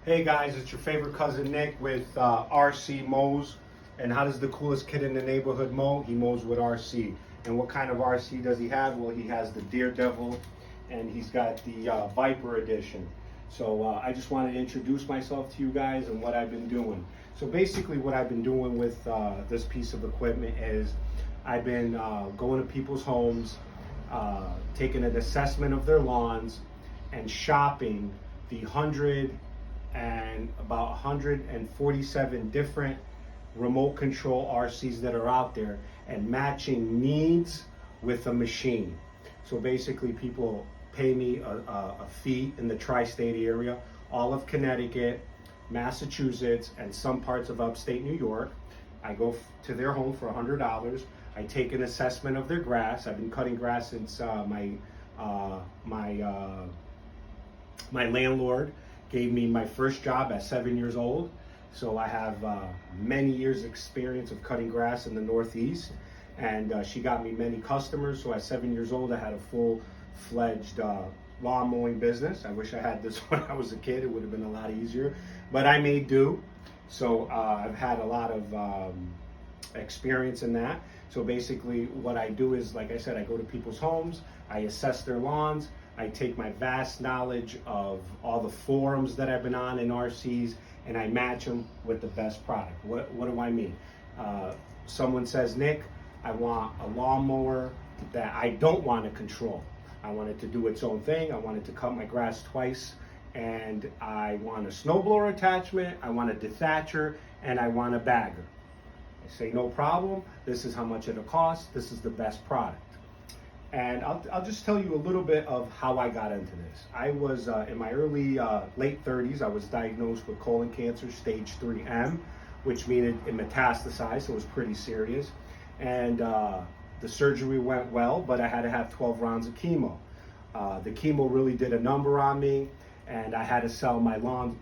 Hey guys, it's your favorite cousin Nick with RC Mows. And how does the coolest kid in the neighborhood mow? He mows with RC. And what kind of RC does he have? Well, he has the Daredevil and he's got the Viper edition. So I just wanted to introduce myself to you guys and what I've been doing. So basically what I've been doing with this piece of equipment is I've been going to people's homes, taking an assessment of their lawns and shopping the about 147 different remote control RCs that are out there and matching needs with a machine. So basically people pay me a fee in the tri-state area, all of Connecticut, Massachusetts, and some parts of upstate New York. I go to their home for $100. I take an assessment of their grass. I've been cutting grass since my landlord gave me my first job at 7 years old. So I have many years experience of cutting grass in the Northeast, and she got me many customers. So at 7 years old, I had a full-fledged lawn mowing business. I wish I had this when I was a kid. It would have been a lot easier, but I made do. So I've had a lot of experience in that. So basically what I do is, like I said, I go to people's homes, I assess their lawns, I take my vast knowledge of all the forums that I've been on in RCs and I match them with the best product. What do I mean? Someone says, Nick, I want a lawnmower that I don't want to control. I want it to do its own thing. I want it to cut my grass twice. And I want a snowblower attachment, I want a dethatcher, and I want a bagger. I say, no problem. This is how much it'll cost. This is the best product. And I'll just tell you a little bit of how I got into this. I was in my late 30s. I was diagnosed with colon cancer, stage 3M, which means it metastasized, so it was pretty serious. And the surgery went well, but I had to have 12 rounds of chemo. The chemo really did a number on me, and I had to sell my lawn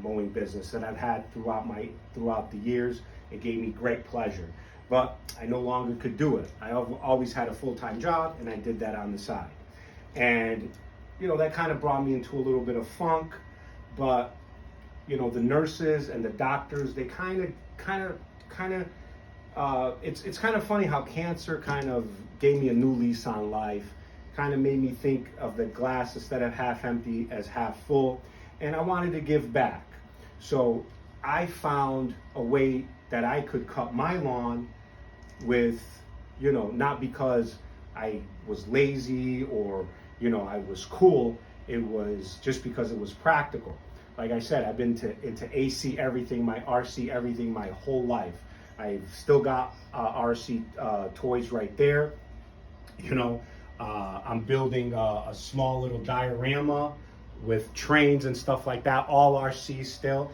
mowing business that I've had throughout the years. It gave me great pleasure, but I no longer could do it. I always had a full-time job, and I did that on the side. And, that kind of brought me into a little bit of funk, but, the nurses and the doctors, they it's kind of funny how cancer kind of gave me a new lease on life, kind of made me think of the glass instead of half empty as half full, and I wanted to give back. So I found a way that I could cut my lawn with, not because I was lazy or, I was cool. It was just because it was practical. Like I said, I've been into AC everything, my RC everything my whole life. I've still got RC toys right there. I'm building a small little diorama with trains and stuff like that, all RC still.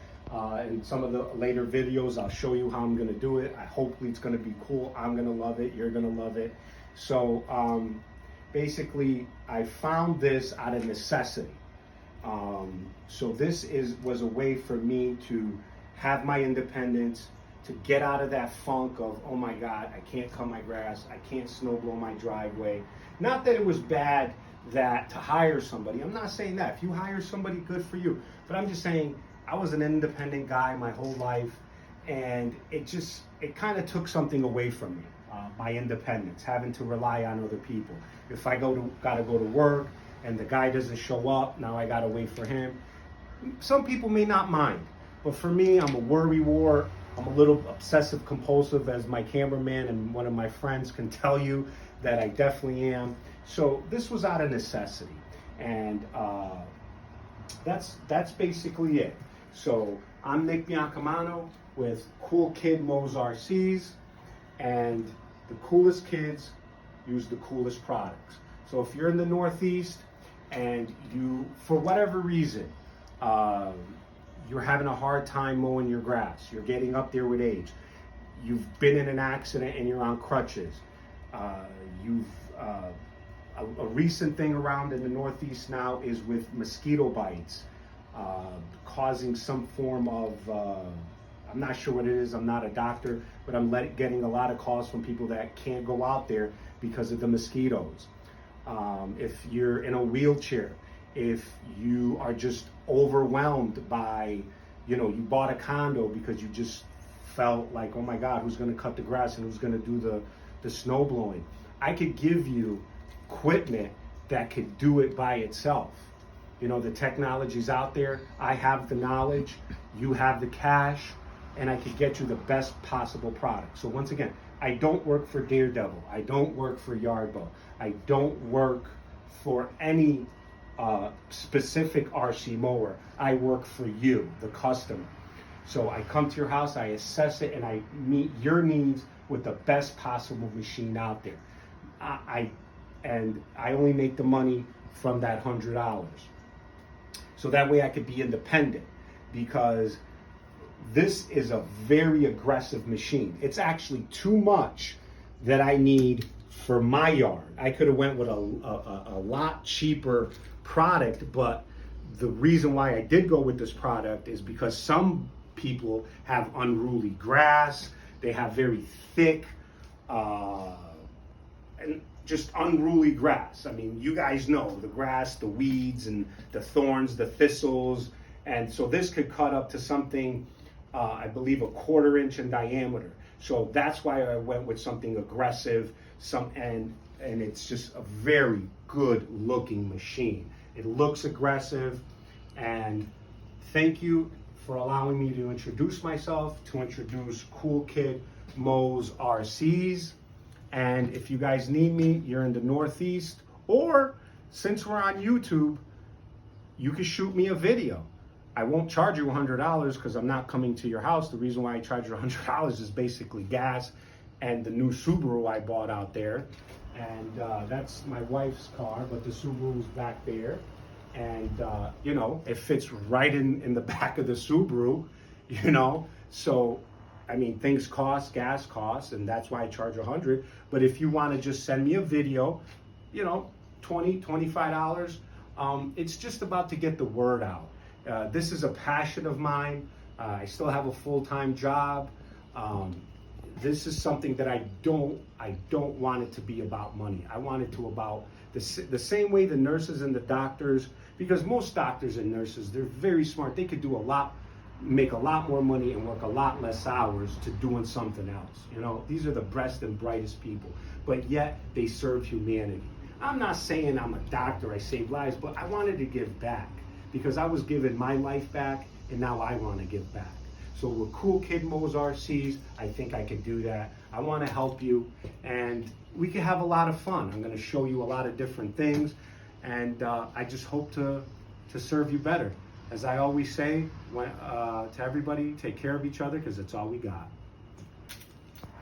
In some of the later videos, I'll show you how I'm going to do it. Hopefully it's going to be cool. I'm going to love it. You're going to love it. So basically, I found this out of necessity. So this was a way for me to have my independence, to get out of that funk of, oh my God, I can't cut my grass. I can't snow blow my driveway. Not that it was bad to hire somebody. I'm not saying that. If you hire somebody, good for you. But I'm just saying, I was an independent guy my whole life, and it kind of took something away from me, my independence, having to rely on other people. If I gotta go to work and the guy doesn't show up, now I gotta wait for him. Some people may not mind, but for me, I'm a worrywart. I'm a little obsessive compulsive, as my cameraman and one of my friends can tell you that I definitely am. So this was out of necessity, and that's basically it. So I'm Nick Biancamano with Cool Kid Mows RCs, and the coolest kids use the coolest products. So if you're in the Northeast and you, for whatever reason, you're having a hard time mowing your grass, you're getting up there with age, you've been in an accident and you're on crutches, a recent thing around in the Northeast now is with mosquito bites, causing some form of, I'm not sure what it is, I'm not a doctor, but I'm getting a lot of calls from people that can't go out there because of the mosquitoes. If you're in a wheelchair if you are just overwhelmed by, you know, you bought a condo because you just felt like, oh my God, who's going to cut the grass and who's going to do the snow blowing? I could give you equipment that could do it by itself. You know, the technology's out there. I have the knowledge, you have the cash, and I could get you the best possible product. So once again, I don't work for Daredevil. I don't work for Yardbow. I don't work for any specific RC mower. I work for you, the customer. So I come to your house, I assess it, and I meet your needs with the best possible machine out there. I only make the money from that $100. So that way I could be independent, because this is a very aggressive machine. It's actually too much that I need for my yard. I could have went with a lot cheaper product, but the reason why I did go with this product is because some people have unruly grass. They have very thick and just unruly grass. I mean, you guys know the grass, the weeds and the thorns, the thistles. And so this could cut up to something, I believe, a 1/4 inch in diameter. So that's why I went with something aggressive, and it's just a very good looking machine. It looks aggressive. And thank you for allowing me to introduce myself, to introduce Cool Kid Mows RCs. And if you guys need me, you're in the Northeast, or since we're on YouTube, you can shoot me a video. I won't charge you $100 because I'm not coming to your house. The reason why I charge you $100 is basically gas and the new Subaru I bought out there. And that's my wife's car, but the Subaru's back there. And, you know, it fits right in the back of the Subaru, you know. So, I mean, things cost, gas costs, and that's why I charge $100. But if you want to just send me a video, you know, $20, $25, it's just about to get the word out. This is a passion of mine. I still have a full-time job. This is something that I don't want it to be about money. I want it to about the same way the nurses and the doctors, because most doctors and nurses, they're very smart. They could do make a lot more money and work a lot less hours to doing something else. You know, these are the best and brightest people, but yet they serve humanity. I'm not saying I'm a doctor, I save lives, but I wanted to give back because I was giving my life back, and now I want to give back. So with Cool Kid Mows RCs, I think I can do that. I want to help you, and we can have a lot of fun. I'm going to show you a lot of different things, and I just hope to serve you better. As I always say to everybody, take care of each other because it's all we got.